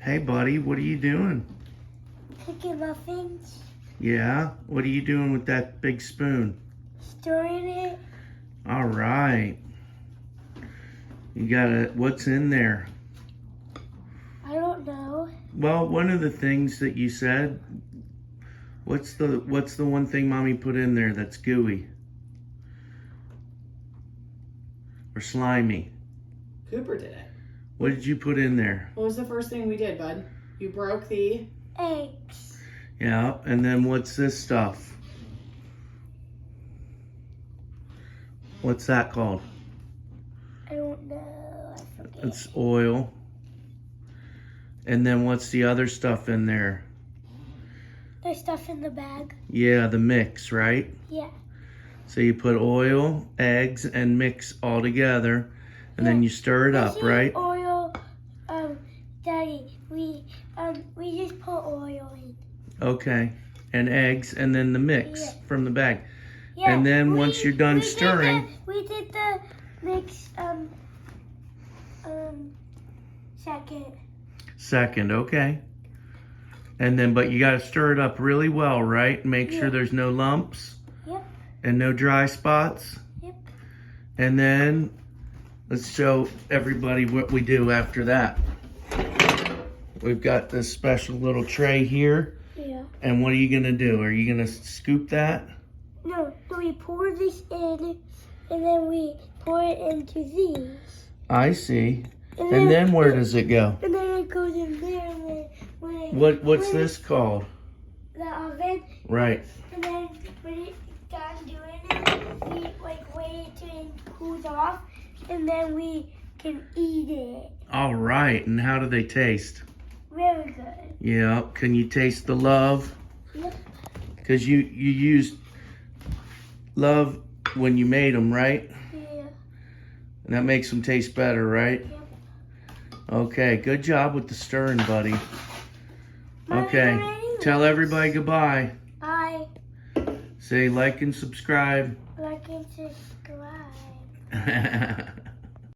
Hey, buddy, what are you doing? Cooking muffins. Yeah? What are you doing with that big spoon? Stirring it. All right. You got it. What's in there? I don't know. Well, one of the things that you said, what's the one thing Mommy put in there that's gooey? Or slimy? Cooper did it. What did you put in there? What was the first thing we did, bud? You broke the... Eggs. Yeah, and then what's this stuff? What's that called? I don't know. I forget. It's oil. And then what's the other stuff in there? There's stuff in the bag. Yeah, the mix, right? Yeah. So you put oil, eggs, and mix all together, and then you stir it up, This is right? Oil, Daddy. We just put oil in. Okay. And eggs, and then the mix Yeah. from the bag. Yeah. And then once you're done stirring, We did the mix. second, okay. And then, but you got to stir it up really well, right? Make sure Yeah. there's no lumps Yep. and no dry spots. Yep. And then let's show everybody what we do after that. We've got this special little tray here. Yeah. And what are you gonna do? Are you gonna scoop that? No, we pour this in, and then we pour it into these. I see. And then where does it go? And then it goes in there, and then when What's this called? the oven. Right. And then when it's done doing it, we wait till it cools off, and then we can eat it. All right. And how do they taste? Very good. Yeah. Can you taste the love? Yep. Because you used love when you made them, right? Yeah. And that makes them taste better, right? Yep. Okay. Good job with the stirring, buddy. Mommy, Okay. we're ready? Tell everybody goodbye. Bye. Say like and subscribe. Like and subscribe.